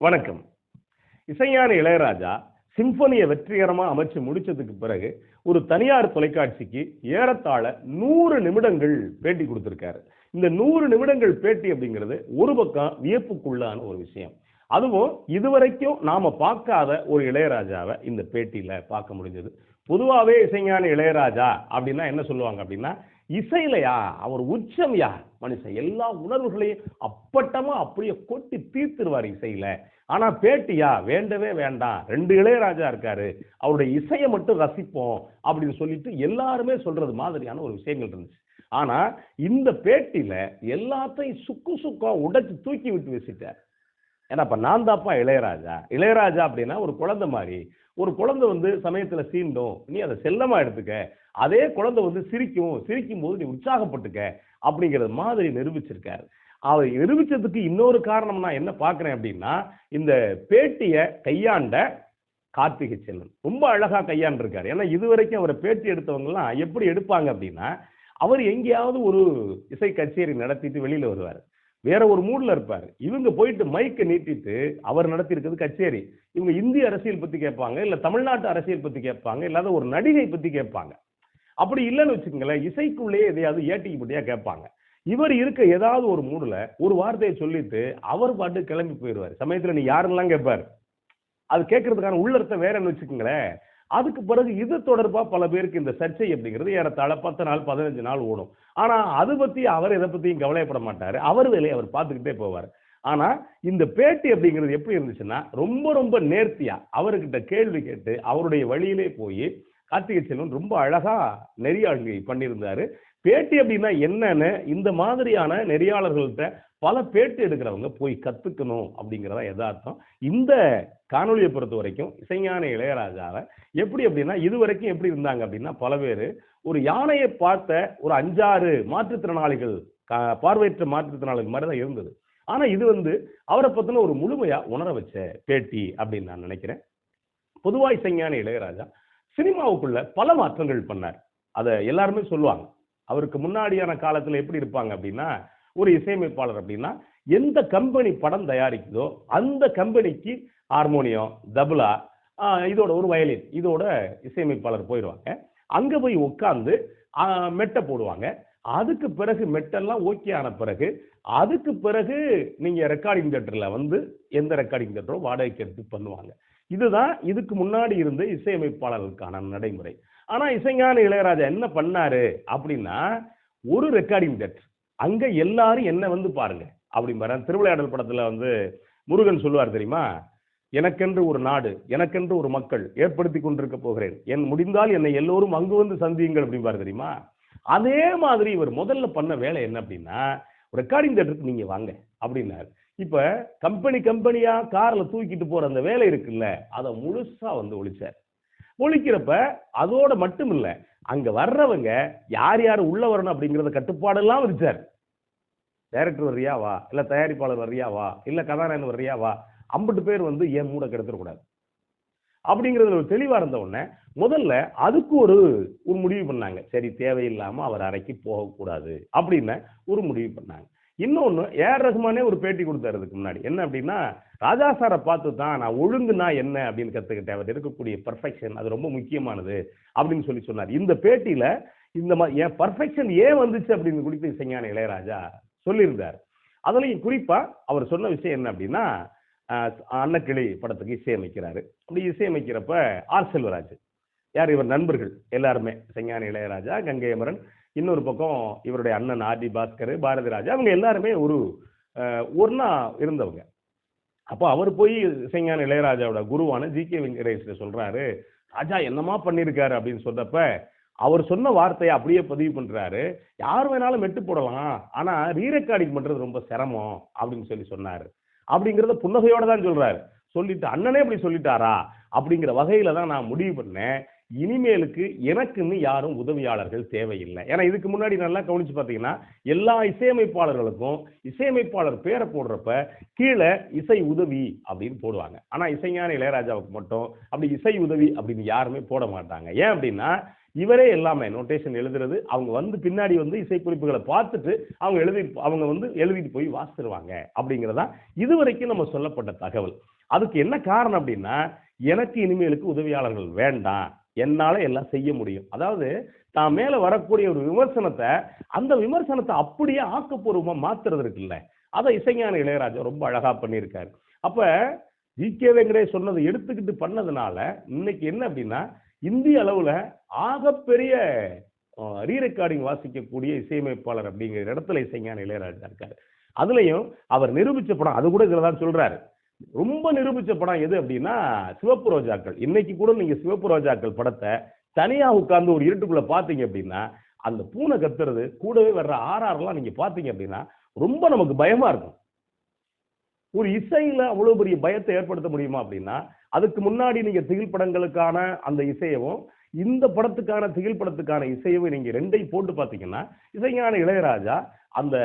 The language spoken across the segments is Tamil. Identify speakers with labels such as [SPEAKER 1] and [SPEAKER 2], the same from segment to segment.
[SPEAKER 1] வணக்கம். இசைஞானி இளையராஜா சிம்பனியை வெற்றிகரமா அமைச்சு முடிச்சதுக்கு பிறகு ஒரு தனியார் தொலைக்காட்சிக்கு ஏறத்தாழ 100 நிமிடங்கள் பேட்டி கொடுத்திருக்காரு. இந்த 100 நிமிடங்கள் பேட்டி அப்படிங்கிறது ஒரு பக்கம் வியப்புக்குள்ளான ஒரு விஷயம். அதுவும் இதுவரைக்கும் நாம பார்க்காத ஒரு இளையராஜாவை இந்த பேட்டியில பார்க்க முடிஞ்சது. பொதுவாவே இசைஞானி இளையராஜா அப்படின்னா என்ன சொல்லுவாங்க அப்படின்னா, இசையிலையா அவர் உச்சம்யா மனுஷன், எல்லா உணர்வுகளையும் அப்பட்டமா அப்படியே கொட்டி தீர்த்துருவார் இசையில. ஆனா பேட்டியா வேண்டவே வேண்டாம், 2 இளையராஜா இருக்காரு, அவருடைய இசையை மட்டும் ரசிப்போம் அப்படின்னு சொல்லிட்டு எல்லாருமே சொல்றது மாதிரியான ஒரு விஷயங்கள் இருந்துச்சு. ஆனா இந்த பேட்டியில எல்லாத்தையும் சுக்கு சுக்கா உடைச்சு தூக்கி விட்டு வச்சுட்டார். ஏன்னா இப்ப நான் தாப்பா இளையராஜா. இளையராஜா அப்படின்னா ஒரு குழந்தை மாதிரி. ஒரு குழந்தை சமயத்துல சீண்டும், நீ அதை செல்லமா எடுத்துக்க. அதே குழந்தை சிரிக்கும், சிரிக்கும் போது நீ உற்சாகப்பட்டுக்க அப்படிங்கிறது மாதிரி நிரூபிச்சிருக்காரு. அவர் நிரூபிச்சதுக்கு இன்னொரு காரணம் நான் என்ன பார்க்கிறேன் அப்படின்னா, இந்த பேட்டிய கையாண்ட கார்த்திகை செல்வன் ரொம்ப அழகா கையாண்டிருக்காரு. ஏன்னா இதுவரைக்கும் அவரை பேட்டி எடுத்தவங்க எல்லாம் எப்படி எடுப்பாங்க அப்படின்னா, அவர் எங்கேயாவது ஒரு இசை கச்சேரி நடத்திட்டு வெளியில வருவார், வேற ஒரு மூட்ல இருப்பாரு. இவங்க போயிட்டு மைக்க நீட்டிட்டு அவர் நடத்தி இருக்கிறது கச்சேரி. இவங்க இந்திய அரசியல் பத்தி கேட்பாங்க, இல்ல தமிழ்நாட்டு அரசியல் பத்தி கேட்பாங்க, இல்லாத ஒரு நடிகை பத்தி கேட்பாங்க. அப்படி இல்லைன்னு வச்சுக்கோங்களேன், இசைக்குள்ளேயே எதையாவது ஏட்டிக்கு பட்டியா கேட்பாங்க. இவர் இருக்க ஏதாவது ஒரு மூடுல ஒரு வார்த்தையை சொல்லிட்டு அவர் பாட்டு கிளம்பி போயிடுவார். சமயத்துல நீ யாருன்னெல்லாம் கேட்பாரு. அது கேட்கறதுக்கான உள்ளர்த்தம் வேறன்னு வச்சுக்கோங்களேன். அதுக்கு பிறகு இது தொடர்பா பல பேருக்கு இந்த சர்ச்சை அப்படிங்கிறது ஏறத்தாழ 10 நாள் 15 நாள் ஓடும். ஆனா அது பத்தி அவர் எதை பத்தியும் கவலைப்பட மாட்டாரு. அவர் வேலையை அவர் பார்த்துக்கிட்டே போவார். ஆனா இந்த பேட்டி அப்படிங்கிறது எப்படி இருந்துச்சுன்னா, ரொம்ப ரொம்ப நேர்த்தியா அவர்கிட்ட கேள்வி கேட்டு அவருடைய வழியிலே போய் கார்த்திகை செல்வன் ரொம்ப அழகா நெறியாளுகை பண்ணியிருந்தாரு. பேட்டி அப்படின்னா என்னன்னு இந்த மாதிரியான நெறியாளர்கள்ட்ட பல பேட்டி எடுக்கிறவங்க போய் கத்துக்கணும் அப்படிங்கிறதா யதார்த்தம். இந்த காணொலியை பொறுத்த வரைக்கும் இசைஞானி இளையராஜாவை எப்படி அப்படின்னா, இதுவரைக்கும் எப்படி இருந்தாங்க அப்படின்னா, பல பேர் ஒரு யானையை பார்த்த ஒரு 5-6 மாற்றுத்திறனாளிகள், பார்வையற்ற மாற்றுத்திறனாளிகள் மாதிரி தான் இருந்தது. ஆனா இது அவரை பத்தின ஒரு முழுமையா உணர வச்ச பேட்டி அப்படின்னு நான் நினைக்கிறேன். பொதுவா இசைஞானி இளையராஜா சினிமாவுக்குள்ள பல மாற்றங்கள் பண்ணார். அதை எல்லாருமே சொல்லுவாங்க. அவருக்கு முன்னாடியான காலத்துல எப்படி இருப்பாங்க அப்படின்னா, ஒரு இசையமைப்பாளர் அப்படின்னா எந்த கம்பெனி படம் தயாரிக்குதோ அந்த கம்பெனிக்கு ஹார்மோனியம், தபலா, இதோட ஒரு வயலின், இதோட இசையமைப்பாளர் போயிடுவாங்க. அங்க போய் உட்கார்ந்து மெட்டை போடுவாங்க. அதுக்கு பிறகு மெட்டெல்லாம் ஓகே ஆன பிறகு அதுக்கு பிறகு நீங்க ரெக்கார்டிங் தியேட்டர்ல எந்த ரெக்கார்டிங் தியேட்டரோ வாடகைக்கு எடுத்து பண்ணுவாங்க. இதுதான் இதுக்கு முன்னாடி இருந்த இசையமைப்பாளர்களுக்கான நடைமுறை. ஆனா இசைஞானி இளையராஜா என்ன பண்ணாரு அப்படின்னா, ஒரு ரெக்கார்டிங் தியேட்டர், அங்க எல்லாரும் என்ன பாருங்க அப்படிம்பாரு. திருவிளையாடல் படத்துல முருகன் சொல்லுவார் தெரியுமா, எனக்கென்று ஒரு நாடு, எனக்கென்று ஒரு மக்கள் ஏற்படுத்தி கொண்டிருக்க போகிறேன், என் முடிந்தால் என்னை எல்லோரும் அங்கு சந்தியுங்கள் அப்படிம்பாரு தெரியுமா. அதே மாதிரி இவர் முதல்ல பண்ண வேலை என்ன அப்படின்னா, ரெக்கார்டிங் தியேட்டருக்கு நீங்க வாங்க அப்படின்னாரு. இப்ப கம்பெனியா கார்ல தூக்கிட்டு போற அந்த வேலை இருக்குல்ல, அதை முழுசா ஒழிச்சார். ஒழிக்கிறப்ப அதோட மட்டும் இல்ல, அங்க வர்றவங்க யார் யார் உள்ள வரணும் அப்படிங்கறத கட்டுப்பாடெல்லாம் விதிச்சார். டைரக்டர் வர்றியா வா, இல்ல தயாரிப்பாளர் வர்றியா வா, இல்ல கதாநாயகன் வர்றியா வா, 50 பேர் ஏன் மூட கெடுத்துடக்கூடாது அப்படிங்கிறதுல ஒரு தெளிவா இருந்த உடனே முதல்ல அதுக்கு ஒரு முடிவு பண்ணாங்க. சரி, தேவையில்லாம அவர் அறைக்கு போகக்கூடாது அப்படின்னு ஒரு முடிவு பண்ணாங்க. இன்னொன்னு, ஏஆர் ரஹ்மானே ஒரு பேட்டி கொடுத்தாரு இதுக்கு முன்னாடி. என்ன அப்படின்னா, ராஜா சாரை பார்த்து தான் நான் ஒழுங்குனா என்ன அப்படின்னு கத்துக்கிட்டேன், அவர் இருக்கக்கூடிய பர்ஃபெக்ஷன் அது ரொம்ப முக்கியமானது அப்படின்னு சொன்னார். இந்த பேட்டியில இந்த என் பர்ஃபெக்ஷன் ஏன் வந்துச்சு அப்படின்னு குறித்து இசைஞானி இளையராஜா சொல்லியிருந்தார். அதுலயும் குறிப்பா அவர் சொன்ன விஷயம் என்ன அப்படின்னா, அன்னக்கிளி படத்துக்கு இசையமைக்கிறாரு. அப்படி இசையமைக்கிறப்ப ஆர் செல்வராஜ், யார் இவர் நண்பர்கள் எல்லாருமே, இசைஞானி இளையராஜா, கங்கை அமரன், இன்னொரு பக்கம் இவருடைய அண்ணன் ஆர் டி பாஸ்கர், பாரதி ராஜா, அவங்க எல்லாருமே ஒன்னா இருந்தவங்க. அப்போ அவர் போய் இசைஞானி இளையராஜாவோட குருவான ஜி கே வெங்கடேஷ் சொல்றாரு, ராஜா என்னமா பண்ணிருக்காரு அப்படின்னு சொன்னப்ப அவர் சொன்ன வார்த்தையை அப்படியே பதிவு பண்றாரு. யார் வேணாலும் மெட்டு போடலாம், ஆனா ரீ ரெக்கார்டிங் பண்றது ரொம்ப சிரமம் அப்படின்னு சொன்னாரு. அப்படிங்கறத புன்னகையோட தான் சொல்றாரு. சொல்லிட்டு அண்ணனே அப்படி சொல்லிட்டாரா அப்படிங்கிற வகையில தான் நான் முடிவு பண்ணேன், இனிமேலுக்கு எனக்குன்னு யாரும் உதவியாளர்கள் தேவையில்லை. ஏன்னா இதுக்கு முன்னாடி நல்லா கவனிச்சு பாத்தீங்கன்னா, எல்லா இசையமைப்பாளர்களுக்கும் இசையமைப்பாளர் பேரை போடுறப்ப கீழே இசை உதவி அப்படின்னு போடுவாங்க. ஆனா இசைஞானி இளையராஜாவுக்கு மட்டும் அப்படி இசை உதவி அப்படின்னு யாருமே போட மாட்டாங்க. ஏன் அப்படின்னா, இவரே எல்லாமே நோட்டேஷன் எழுதுறது, அவங்க வந்து பின்னாடி வந்து இசைக்குறிப்புகளை பார்த்துட்டு அவங்க வந்து எழுதிட்டு போய் வாசிடுவாங்க அப்படிங்கிறதா இதுவரைக்கும் நம்ம சொல்லப்பட்ட தகவல். அதுக்கு என்ன காரணம் அப்படின்னா, எனக்கு இனிமேலுக்கு உதவியாளர்கள் வேண்டாம், என்னால எல்லாம் செய்ய முடியும். அதாவது தான் மேல வரக்கூடிய ஒரு விமர்சனத்தை, அந்த விமர்சனத்தை அப்படியே ஆக்கப்பூர்வமா மாத்துறது இருக்குல்ல, அதை இசைஞானி இளையராஜா ரொம்ப அழகா பண்ணியிருக்காரு. அப்ப ஜி.கே. வெங்கடேஷ் சொன்னதை எடுத்துக்கிட்டு பண்ணதுனால இன்னைக்கு என்ன அப்படின்னா, இந்திய அளவுல ஆகப்பெரிய ரீ ரெக்கார்டிங் வாசிக்கக்கூடிய இசையமைப்பாளர் அப்படிங்கிற இடத்துல இசைஞானி இளையராஜா இருக்காரு. அதுலயும் அவர் நிரூபிச்ச படம், அது கூட இதுலதான் சொல்றாரு, ரொம்ப நிரூபிச்ச படம் எது அப்படின்னா சிவப்பு ரோஜாக்கள். இன்னைக்கு கூட நீங்க சிவப்பு ரோஜாக்கள் படத்தை தனியா உட்கார்ந்து ஒரு இருட்டுக்குள்ள பாத்தீங்க அப்படின்னா, அந்த பூனை கத்துறது கூடவே வர்ற ஆர்ஆர்லாம் நீங்க பாத்தீங்க அப்படின்னா ரொம்ப நமக்கு பயமா இருக்கும். ஒரு இசையில அவ்வளவு பெரிய பயத்தை ஏற்படுத்த முடியுமா அப்படின்னா, அதுக்கு முன்னாடி நீங்க திகில் படங்களுக்கான அந்த இசையவும், இந்த படத்துக்கான திகில் படத்துக்கான இசையவும் நீங்க ரெண்டையும் போட்டு பாத்தீங்கன்னா, இசைஞானி இளையராஜா அந்த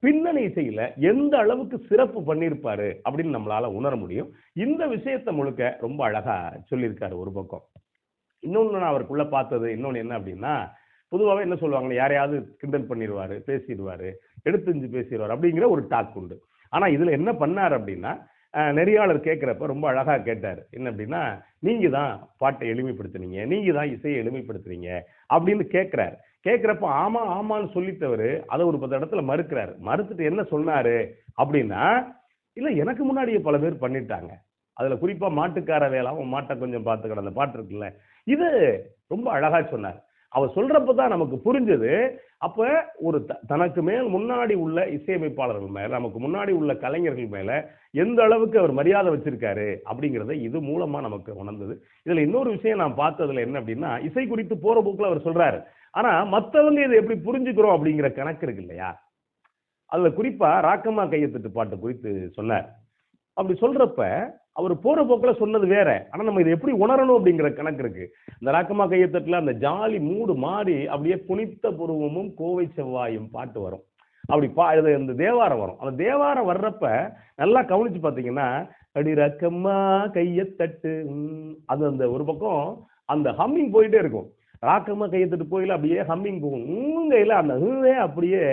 [SPEAKER 1] பின்னணி இசையில எந்த அளவுக்கு சிறப்பு பண்ணியிருப்பாரு அப்படின்னு நம்மளால உணர முடியும். இந்த விஷயத்தை முழுக்க ரொம்ப அழகா சொல்லியிருக்காரு ஒரு பக்கம். இன்னொன்னு நான் அவருக்குள்ள பார்த்தது இன்னொன்னு என்ன அப்படின்னா, பொதுவாகவே என்ன சொல்லுவாங்க, யாரையாவது கிண்டல் பண்ணிடுவாரு, பேசிடுவாரு, எடுத்துஞ்சு பேசிடுவாரு அப்படிங்கிற ஒரு டாக் உண்டு. ஆனா இதுல என்ன பண்ணாரு அப்படின்னா, நெறியாளர் கேட்கிறப்ப ரொம்ப அழகா கேட்டாரு. என்ன அப்படின்னா, நீங்க தான் பாட்டை எளிமைப்படுத்துனீங்க, நீங்க தான் இசையை எளிமைப்படுத்துறீங்க அப்படின்னு கேட்கிறாரு. கேட்கிறப்ப ஆமா ஆமான்னு சொல்லித்தவரு அதை ஒரு 10 இடத்துல மறுக்கிறாரு. மறுத்துட்டு என்ன சொன்னாரு அப்படின்னா, இல்ல எனக்கு முன்னாடியே பல பேர் பண்ணிட்டாங்க, அதுல குறிப்பா மாட்டுக்கார வேலை அவன் மாட்டை கொஞ்சம் பார்த்து கிடந்த பாட்டு இருக்குல்ல, இது ரொம்ப அழகா சொன்னார். அவர் சொல்றப்பதான் நமக்கு புரிஞ்சது. அப்ப ஒரு தனக்கு மேல் முன்னாடி உள்ள இசையமைப்பாளர்கள் மேல, நமக்கு முன்னாடி உள்ள கலைஞர்கள் மேல எந்த அளவுக்கு அவர் மரியாதை வச்சிருக்காரு அப்படிங்கறத இது மூலமா நமக்கு உணர்ந்தது. இதுல இன்னொரு விஷயம் நான் பார்த்ததுல என்ன அப்படின்னா, இசை குறித்து போற போக்குல அவர் சொல்றாரு, ஆனா மத்தவங்க இதை எப்படி புரிஞ்சுக்கிறோம் அப்படிங்கிற கணக்கு இருக்கு இல்லையா. அதுல குறிப்பா ராக்கம்மா கையெழுத்து பாட்டு குறித்து சொன்னார். அப்படி சொல்றப்ப அவர் போற போக்குல சொன்னது வேற, ஆனா நம்ம இதை எப்படி உணரணும் அப்படிங்கிற கணக்கு இருக்கு. இந்த ராக்கம்மா கையெழுத்துல அந்த ஜாலி மூடு மாறி அப்படியே புனித்த புருவமும் கோவை செவ்வாயும் பாட்டு வரும். அப்படி இந்த தேவாரம் வரும். அந்த தேவாரம் வர்றப்ப நல்லா கவனிச்சு பாத்தீங்கன்னா, அடி ராக்கம்மா கையத்தட்டு, அது அந்த ஒரு பக்கம் அந்த ஹம்மிங் போயிட்டே இருக்கும். ராக்கம்மா கையத்தட்டு போயில அப்படியே ஹம்மிங் போகும். கையில அந்த அப்படியே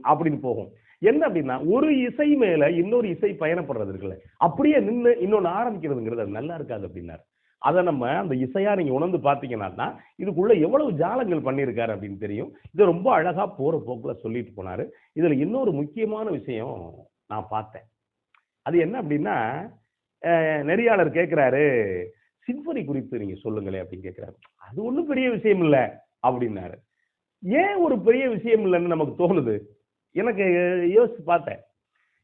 [SPEAKER 1] அப்படின்னு போகும். என்ன அப்படின்னா, ஒரு இசை மேல இன்னொரு இசை பயணப்படுறது இருக்குல்ல, அப்படியே நின்று இன்னொன்னு ஆரம்பிக்கிறதுங்கிறது அது நல்லா இருக்காது அப்படின்னாரு. அதை நம்ம அந்த இசையா நீங்க உணர்ந்து பாத்தீங்கன்னா இதுக்குள்ள எவ்வளவு ஜாலங்கள் பண்ணியிருக்காரு அப்படின்னு தெரியும். இது ரொம்ப அழகா போற போக்குல சொல்லிட்டு போனாரு. இதுல இன்னொரு முக்கியமான விஷயம் நான் பார்த்தேன். அது என்ன அப்படின்னா, நெறியாளர் கேட்கிறாரு, சிம்பனி குறித்து நீங்க சொல்லுங்களேன் அப்படின்னு கேட்கிறாரு. அது ஒண்ணும் பெரிய விஷயம் இல்ல அப்படின்னாரு. ஏன் ஒரு பெரிய விஷயம் இல்லைன்னு நமக்கு தோணுது? எனக்கு யோசிச்சு பார்த்தேன்.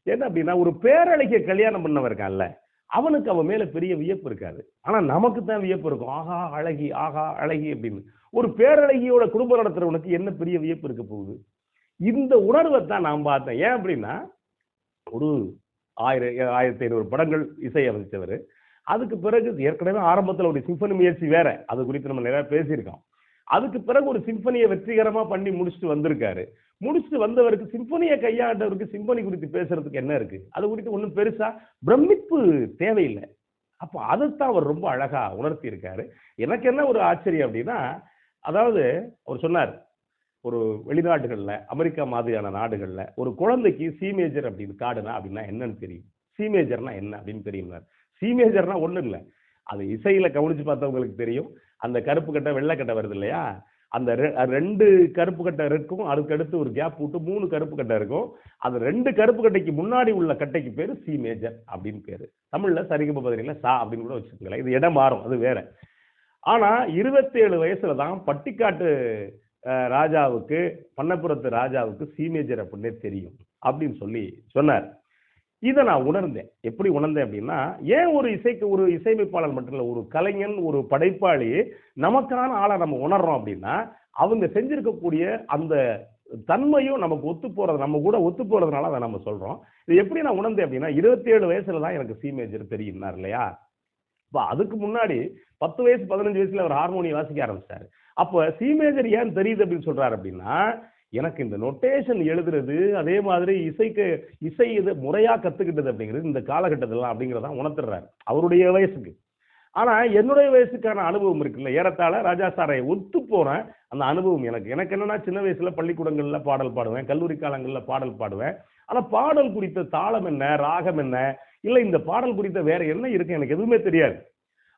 [SPEAKER 1] என்ன அப்படின்னா, ஒரு பேரழகிய கல்யாணம் பண்ணவன் இருக்கான்ல, அவனுக்கு அவன் மேல பெரிய வியப்பு இருக்காது. ஆனா நமக்கு தான் வியப்பு இருக்கும். ஆஹா அழகி, ஆஹா அழகி அப்படின்னு. ஒரு பேரழகியோட குடும்பம் நடத்துறவனுக்கு என்ன பெரிய வியப்பு இருக்க போகுது? இந்த உணர்வை தான் நான் பார்த்தேன். ஏன் அப்படின்னா, ஒரு 1500 படங்கள் இசை அமைச்சவர். அதுக்கு பிறகு ஏற்கனவே ஆரம்பத்தில் ஒரு சிம்பனி முயற்சி வேற, அது குறித்து நம்ம நிறைய பேசியிருக்கோம். அதுக்கு பிறகு ஒரு சிம்பனியை வெற்றிகரமா பண்ணி முடிச்சுட்டு வந்திருக்காரு. முடிச்சுட்டு வந்தவருக்கு, சிம்பனியை கையாண்டவருக்கு சிம்பனி குறித்து பேசுறதுக்கு என்ன இருக்கு? அது குறித்து ஒன்றும் பெருசா பிரமிப்பு தேவையில்லை. அப்ப அதைத்தான் அவர் ரொம்ப அழகா உணர்த்தி இருக்காரு. எனக்கு என்ன ஒரு ஆச்சரியம் அப்படின்னா, அதாவது அவர் சொன்னார், ஒரு வெளிநாடுகள்ல, அமெரிக்கா மாதிரியான நாடுகள்ல ஒரு குழந்தைக்கு சி மேஜர் அப்படின்னு காடுனா அப்படின்னா என்னன்னு தெரியும், சி மேஜர்னா என்ன அப்படின்னு தெரியும். சி மேஜர்னா ஒண்ணு இல்லை, அது இசையில கவனிச்சு பார்த்தவங்களுக்கு தெரியும். அந்த கருப்பு கட்டை வெள்ளை கட்டை வருது இல்லையா, அந்த 2 கருப்பு கட்டை இருக்கும், அதுக்கு அடுத்து ஒரு கேப் விட்டு 3 கருப்பு கட்டை இருக்கும். அந்த 2 கருப்பு கட்டைக்கு முன்னாடி உள்ள கட்டைக்கு பேரு சி மேஜர் அப்படின்னு பேரு. தமிழ்ல சரிகம பதினில சா அப்படின்னு கூட வச்சுக்கோங்களேன். இது இடம் மாறும், அது வேற. ஆனா 27 வயசுல தான் பட்டிக்காட்டு ராஜாவுக்கு, பண்ணப்புறத்து ராஜாவுக்கு சி மேஜர் அப்படின்னே தெரியும் அப்படின்னு சொல்லி சொன்னார். இதை நான் உணர்ந்தேன். எப்படி உணர்ந்தேன் அப்படின்னா, ஏன் ஒரு இசையமைப்பாளர் மட்டும் இல்லை, ஒரு கலைஞன், ஒரு படைப்பாளி நமக்கான ஆளை நம்ம உணர்றோம் அப்படின்னா, அவங்க செஞ்சிருக்கக்கூடிய அந்த தன்மையும் நமக்கு ஒத்து போறது, நம்ம கூட ஒத்து போறதுனால அதை நம்ம சொல்றோம். இது எப்படி நான் உணர்ந்தேன் அப்படின்னா, 27 வயசுல தான் எனக்கு சி மேஜர் தெரியும்னார் இல்லையா. இப்ப அதுக்கு முன்னாடி 10 வயசு 15 வயசுல அவர் ஹார்மோனியம் வாசிக்க ஆரம்பிச்சாரு. அப்ப சி மேஜர் ஏன் தெரியுது அப்படின்னு சொல்றாரு அப்படின்னா, எனக்கு இந்த நொட்டேஷன் எழுதுறது, அதே மாதிரி இசை இது முறையா கத்துக்கிட்டது அப்படிங்கிறது இந்த காலகட்டத்திலாம் அப்படிங்கிறதான் உணர்த்துறாரு அவருடைய வயசுக்கு. ஆனா என்னுடைய வயசுக்கான அனுபவம் இருக்குல்ல, ஏறத்தாழ ராஜா சாரை ஒத்து போன அந்த அனுபவம் எனக்கு எனக்கு என்னன்னா, சின்ன வயசுல பள்ளிக்கூடங்கள்ல பாடல் பாடுவேன், கல்லூரி காலங்கள்ல பாடல் பாடுவேன். ஆனா பாடல் குறித்த தாளம் என்ன, ராகம் என்ன, இல்ல இந்த பாடல் குறித்த வேற என்ன இருக்கு எனக்கு எதுவுமே தெரியாது.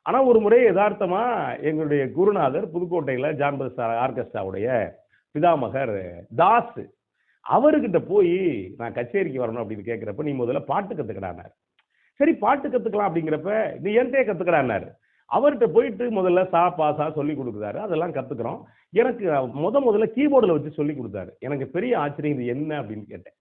[SPEAKER 1] ஆனா ஒரு முறை எதார்த்தமா எங்களுடைய குருநாதர் புதுக்கோட்டையில ஜான்பஸ் ஆர்கெஸ்ட்ராவுடைய பிதாமகர் தாஸ், அவர்கிட்ட போய் நான் கச்சேரிக்கு வரணும் அப்படின்னு கேட்கிறப்ப, நீ முதல்ல பாட்டு கத்துக்கடான்னாரு. சரி பாட்டு கத்துக்கலாம் அப்படிங்கிறப்ப, நீ என்கிட்டயே கத்துக்கடான்னாரு. அவர்ட்ட போயிட்டு முதல்ல சா, பா, சா சொல்லிக் குடுக்குறாரு. அதெல்லாம் கத்துக்கிறோம். எனக்கு முதல்ல கீபோர்டுல வச்சு சொல்லிக் குடுத்தாரு. எனக்கு பெரிய ஆச்சரியம், இது என்ன அப்படின்னு கேட்டேன்.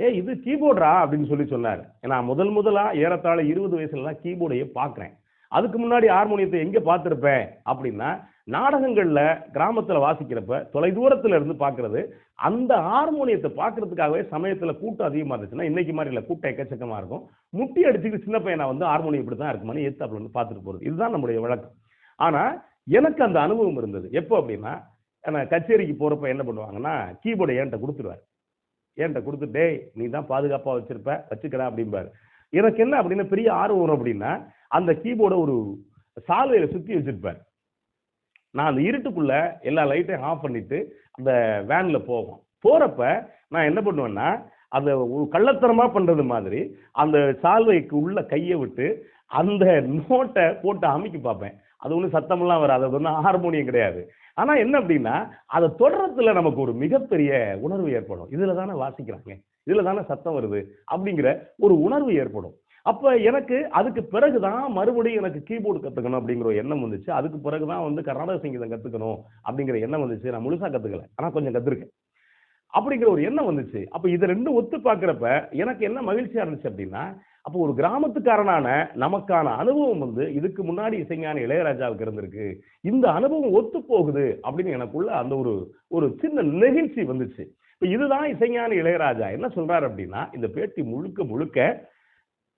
[SPEAKER 1] ஏய் இது கீபோர்டா அப்படின்னு சொன்னாரு. நான் முதலா ஏறத்தாழ 20 வயசுல தான் கீபோர்டையே பார்க்கிறேன். அதுக்கு முன்னாடி ஹார்மோனியத்தை எங்க பார்த்திருப்பேன் அப்படின்னா, நாடகங்கள்ல கிராமத்துல வாசிக்கிறப்ப தொலைதூரத்துல இருந்து பார்க்கிறது. அந்த ஹார்மோனியத்தை பார்க்கிறதுக்காகவே சமயத்துல கூட்டம் அதிகமா இருந்துச்சுன்னா, இன்னைக்கு மாதிரி இல்ல, கூட்டம் எக்கச்சக்கமா இருக்கும். முட்டி அடிச்சுக்கிட்டு சின்ன பையனா வந்து ஹார்மோனியம் இப்படி தான் இருக்குமான்னு எதிர்த்தாப்புல வந்து பார்த்துட்டு போறது. இதுதான் நம்முடைய வழக்கம். ஆனா எனக்கு அந்த அனுபவம் இருந்தது. எப்போ அப்படின்னா, நான் கச்சேரிக்கு போறப்ப என்ன பண்ணுவாங்கன்னா, கீபோர்டை என்கிட்ட குடுத்துருவாரு. என்கிட்ட குடுத்துட்டு, "டேய் நீ தான் பாதுகாப்பா வச்சிருப்ப, வச்சுக்கடா" அப்படிம்பாரு. எனக்கு என்ன அப்படின்னா பெரிய ஆர்வம் வரும் அப்படின்னா, அந்த கீபோர்ட ஒரு சால்வையில சுத்தி வச்சிருப்பாரு. நான் அந்த இருட்டுக்குள்ள எல்லா லைட்டையும் ஆஃப் பண்ணிட்டு அந்த வேன்ல போவோம். போறப்ப நான் என்ன பண்ணுவேன்னா, அத ஒரு கள்ளத்தனமா பண்றது மாதிரி அந்த சால்வைக்கு உள்ள கைய விட்டு அந்த நோட்ட போட்டு அமுக்கி பார்ப்பேன். அது ஒண்ணும் சத்தமெல்லாம் வராது. அது ஒண்ணும் ஹார்மோனியம் கிடையாது. ஆனா என்ன அப்படின்னா, அத தொடர்றதுல நமக்கு ஒரு மிகப்பெரிய உணர்வு ஏற்படும். இதுல தானே வாசிக்கிறாங்க, இதுல தானே சத்தம் வருது அப்படிங்கிற ஒரு உணர்வு ஏற்படும். அப்ப எனக்கு அதுக்கு பிறகு தான் மறுபடியும் எனக்கு கீபோர்டு கத்துக்கணும் அப்படிங்கிற ஒரு எண்ணம் வந்துச்சு. அதுக்கு பிறகு தான் வந்து கர்நாடக சங்கீதம் கத்துக்கணும் அப்படிங்கிற எண்ணம் வந்துச்சு. நான் முழுசா கத்துக்கல. ஆனா கொஞ்சம் கத்துருக்கேன். அப்படிங்கிற ஒரு எண்ணம் வந்துச்சு. அப்ப இத 2ம் ஒத்து பார்க்கிறப்ப எனக்கு என்ன மகிழ்ச்சியா இருந்துச்சு அப்படின்னா, அப்போ ஒரு கிராமத்துக்காரனான நமக்கான அனுபவம் வந்து இதுக்கு முன்னாடி இசைஞானி இளையராஜாவுக்கு இருந்திருக்கு. இந்த அனுபவம் ஒத்து போகுது அப்படின்னு எனக்குள்ள அந்த ஒரு ஒரு சின்ன நெகிழ்ச்சி வந்துச்சு. இப்ப இதுதான் இசைஞானி இளையராஜா என்ன சொல்றாரு அப்படின்னா, இந்த பேட்டி முழுக்க முழுக்க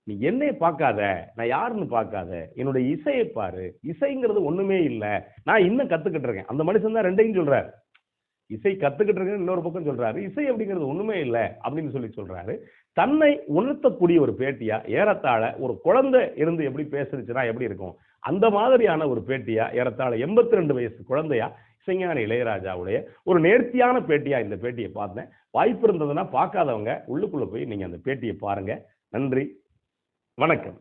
[SPEAKER 1] நீ என்னைய பார்க்காத, நான் யாருன்னு பார்க்காத, என்னுடைய இசைய பாரு. இசைங்கிறது ஒண்ணுமே இல்ல. நான் இன்னும் கத்துக்கிட்டு இருக்கேன். அந்த மனுஷன் தான் 2யும் சொல்றாரு. இசை கத்துக்கிட்டு இருக்கேன்னு இன்னொரு பக்கம் சொல்றாரு. இசை அப்படிங்கிறது ஒண்ணுமே இல்ல அப்படின்னு சொல்றாரு. தன்னை உணர்த்தக்கூடிய ஒரு பேட்டியா, ஏறத்தாழ ஒரு குழந்தை இருந்து எப்படி பேசுச்சுன்னா எப்படி இருக்கும்? அந்த மாதிரியான ஒரு பேட்டியா, ஏறத்தாழ 82 வயசு குழந்தையா, இசைஞானி இளையராஜாவுடைய ஒரு நேர்த்தியான பேட்டியா இந்த பேட்டிய பார்த்தேன். வாய்ப்பு இருந்ததுன்னா பார்க்காதவங்க உள்ளுக்குள்ள போய் நீங்க அந்த பேட்டிய பாருங்க. நன்றி. வணக்கம்.